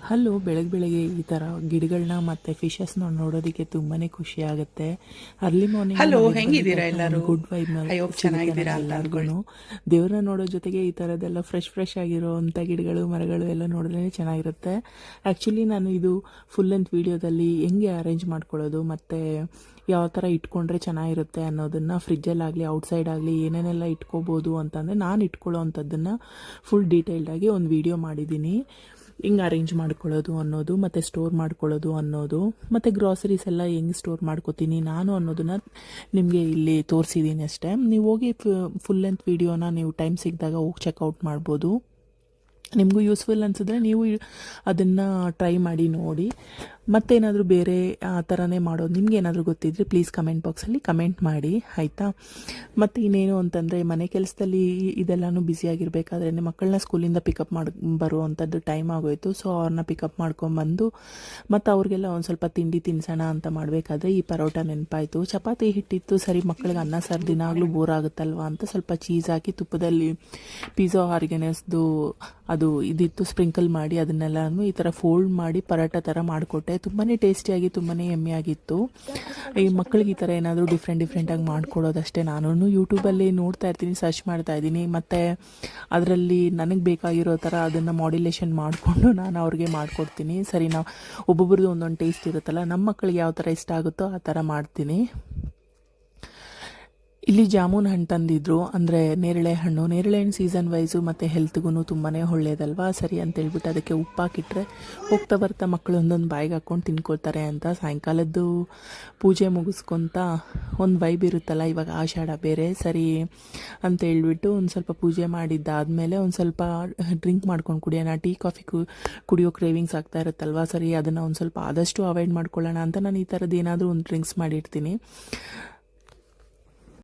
Hello, ಬೆಳಗ್ಗೆ ಈ ಥರ ಗಿಡಗಳನ್ನ ಮತ್ತು ಫಿಶಸ್ನ ನೋಡೋದಕ್ಕೆ ತುಂಬಾ ಖುಷಿ ಆಗುತ್ತೆ. ಅರ್ಲಿ ಮಾರ್ನಿಂಗ್ ಹಲೋ, ಹೆಂಗಿದ್ದೀರಾ ಎಲ್ಲರೂ? ಗುಡ್ ವೈಬ್ ಚೆನ್ನಾಗಿದ್ದೀರಾ ಎಲ್ಲರಿಗೂ. ದೇವ್ರನ್ನ ನೋಡೋ ಜೊತೆಗೆ ಈ ಥರದ್ದೆಲ್ಲ ಫ್ರೆಶ್ ಆಗಿರೋವಂಥ ಗಿಡಗಳು ಮರಗಳು ಎಲ್ಲ ನೋಡಿದ್ರೆ ಚೆನ್ನಾಗಿರುತ್ತೆ. ಆ್ಯಕ್ಚುಲಿ ನಾನು ಇದು ಫುಲ್ ಲೆಂತ್ ವೀಡಿಯೋದಲ್ಲಿ ಹೆಂಗೆ ಅರೇಂಜ್ ಮಾಡ್ಕೊಳ್ಳೋದು ಮತ್ತು ಯಾವ ಥರ ಇಟ್ಕೊಂಡ್ರೆ ಚೆನ್ನಾಗಿರುತ್ತೆ ಅನ್ನೋದನ್ನು ಫ್ರಿಜ್ಜಲ್ಲಾಗಲಿ ಔಟ್ಸೈಡ್ ಆಗಲಿ ಏನೇನೆಲ್ಲ ಇಟ್ಕೋಬೋದು ಅಂತಂದರೆ ನಾನು ಇಟ್ಕೊಳ್ಳೋ ಅಂಥದ್ದನ್ನು ಫುಲ್ ಡೀಟೇಲ್ಡಾಗಿ ಒಂದು ವೀಡಿಯೋ ಮಾಡಿದ್ದೀನಿ. ಹಿಂಗೆ ಅರೇಂಜ್ ಮಾಡ್ಕೊಳ್ಳೋದು ಅನ್ನೋದು ಮತ್ತು ಸ್ಟೋರ್ ಮಾಡ್ಕೊಳ್ಳೋದು ಅನ್ನೋದು ಮತ್ತು ಗ್ರಾಸರೀಸ್ ಎಲ್ಲ ಹೆಂಗೆ ಸ್ಟೋರ್ ಮಾಡ್ಕೋತೀನಿ ನಾನು ಅನ್ನೋದನ್ನು ನಿಮಗೆ ಇಲ್ಲಿ ತೋರಿಸಿದ್ದೀನಿ ಅಷ್ಟೇ. ನೀವು ಹೋಗಿ ಫುಲ್ ಲೆಂತ್ ವೀಡಿಯೋನ ನೀವು ಟೈಮ್ ಸಿಕ್ಕಿದಾಗ ಹೋಗಿ ಚೆಕ್ಔಟ್ ಮಾಡ್ಬೋದು. ನಿಮಗೂ ಯೂಸ್ಫುಲ್ ಅನಿಸಿದ್ರೆ ನೀವು ಅದನ್ನು ಟ್ರೈ ಮಾಡಿ ನೋಡಿ. ಮತ್ತೇನಾದರೂ ಬೇರೆ ಆ ಥರನೇ ಮಾಡೋದು ನಿಮ್ಗೆ ಏನಾದರೂ ಗೊತ್ತಿದ್ರೆ ಪ್ಲೀಸ್ ಕಮೆಂಟ್ ಬಾಕ್ಸಲ್ಲಿ ಕಮೆಂಟ್ ಮಾಡಿ, ಆಯಿತಾ? ಮತ್ತು ಇನ್ನೇನು ಅಂತಂದರೆ ಮನೆ ಕೆಲಸದಲ್ಲಿ ಇದೆಲ್ಲನೂ ಬ್ಯುಸಿಯಾಗಿರಬೇಕಾದ್ರೆ ಮಕ್ಕಳನ್ನ ಸ್ಕೂಲಿಂದ ಪಿಕಪ್ ಬರುವಂಥದ್ದು ಟೈಮ್ ಆಗೋಯಿತು. ಸೊ ಅವ್ರನ್ನ ಪಿಕಪ್ ಮಾಡ್ಕೊಂಬಂದು ಮತ್ತು ಅವ್ರಿಗೆಲ್ಲ ಒಂದು ಸ್ವಲ್ಪ ತಿಂಡಿ ತಿನ್ಸೋಣ ಅಂತ ಮಾಡಬೇಕಾದ್ರೆ ಈ ಪರೋಟ ನೆನಪಾಯಿತು. ಚಪಾತಿ ಹಿಟ್ಟಿತ್ತು, ಸರಿ ಮಕ್ಕಳಿಗೆ ಅನ್ನ ಸಾರು ದಿನಾಗಲೂ ಬೋರ್ ಆಗುತ್ತಲ್ವ ಅಂತ ಸ್ವಲ್ಪ ಚೀಸ್ ಹಾಕಿ ತುಪ್ಪದಲ್ಲಿ ಪಿಜ್ಜಾ ಆರ್ಗನೈಸ್ದು ಅದು ಇದಿತ್ತು ಸ್ಪ್ರಿಂಕಲ್ ಮಾಡಿ ಅದನ್ನೆಲ್ಲನೂ ಈ ಥರ ಫೋಲ್ಡ್ ಮಾಡಿ ಪರೋಟ ಥರ ಮಾಡಿಕೊಟ್ಟೆ. ತುಂಬಾ ಟೇಸ್ಟಿಯಾಗಿ ತುಂಬಾ ಯಮ್ಮಿಯಾಗಿತ್ತು. ಈ ಮಕ್ಕಳಿಗೆ ಈ ಥರ ಏನಾದರೂ ಡಿಫ್ರೆಂಟಾಗಿ ಮಾಡ್ಕೊಡೋದಷ್ಟೇ. ನಾನು ಯೂಟ್ಯೂಬಲ್ಲಿ ನೋಡ್ತಾ ಇರ್ತೀನಿ, ಸರ್ಚ್ ಮಾಡ್ತಾ ಇದ್ದೀನಿ, ಮತ್ತು ಅದರಲ್ಲಿ ನನಗೆ ಬೇಕಾಗಿರೋ ಥರ ಅದನ್ನು ಮಾಡ್ಯುಲೇಷನ್ ಮಾಡಿಕೊಂಡು ನಾನು ಅವ್ರಿಗೆ ಮಾಡಿಕೊಡ್ತೀನಿ. ಸರಿ, ನಾವು ಒಬ್ಬೊಬ್ರದ್ದು ಒಂದೊಂದು ಟೇಸ್ಟ್ ಇರುತ್ತಲ್ಲ, ನಮ್ಮ ಮಕ್ಕಳಿಗೆ ಯಾವ ಥರ ಇಷ್ಟ ಆಗುತ್ತೋ ಆ ಥರ ಮಾಡ್ತೀನಿ. ಇಲ್ಲಿ ಜಾಮೂನ್ ಹಣ್ಣು ತಂದಿದ್ರು, ಅಂದರೆ ನೇರಳೆ ಹಣ್ಣು ಸೀಸನ್ ವೈಸು ಮತ್ತು ಹೆಲ್ತ್ಗೂ ತುಂಬಾ ಒಳ್ಳೆಯದಲ್ವಾ. ಸರಿ ಅಂತೇಳ್ಬಿಟ್ಟು ಅದಕ್ಕೆ ಉಪ್ಪಾಕಿಟ್ರೆ ಹೋಗ್ತಾ ಬರ್ತಾ ಮಕ್ಕಳು ಒಂದೊಂದು ಬಾಯಿಗೆ ಹಾಕ್ಕೊಂಡು ತಿನ್ಕೊಳ್ತಾರೆ ಅಂತ ಸಾಯಂಕಾಲದ್ದು ಪೂಜೆ ಮುಗಿಸ್ಕೊತ ಒಂದು ವೈಬ್ ಇರುತ್ತಲ್ಲ, ಇವಾಗ ಆಷಾಢ ಬೇರೆ. ಸರಿ ಅಂತ ಹೇಳ್ಬಿಟ್ಟು ಒಂದು ಸ್ವಲ್ಪ ಪೂಜೆ ಮಾಡಿದ್ದಾದಮೇಲೆ ಒಂದು ಸ್ವಲ್ಪ ಡ್ರಿಂಕ್ ಮಾಡ್ಕೊಂಡು ಕುಡಿಯೋಣ. ಟೀ ಕಾಫಿ ಕುಡಿಯೋ ಕ್ರೇವಿಂಗ್ಸ್ ಆಗ್ತಾ ಇರುತ್ತಲ್ವ. ಸರಿ, ಅದನ್ನು ಒಂದು ಸ್ವಲ್ಪ ಆದಷ್ಟು ಅವಾಯ್ಡ್ ಮಾಡ್ಕೊಳ್ಳೋಣ ಅಂತ ನಾನು ಈ ಥರದ್ದು ಏನಾದರೂ ಒಂದು ಡ್ರಿಂಕ್ಸ್ ಮಾಡಿರ್ತೀನಿ.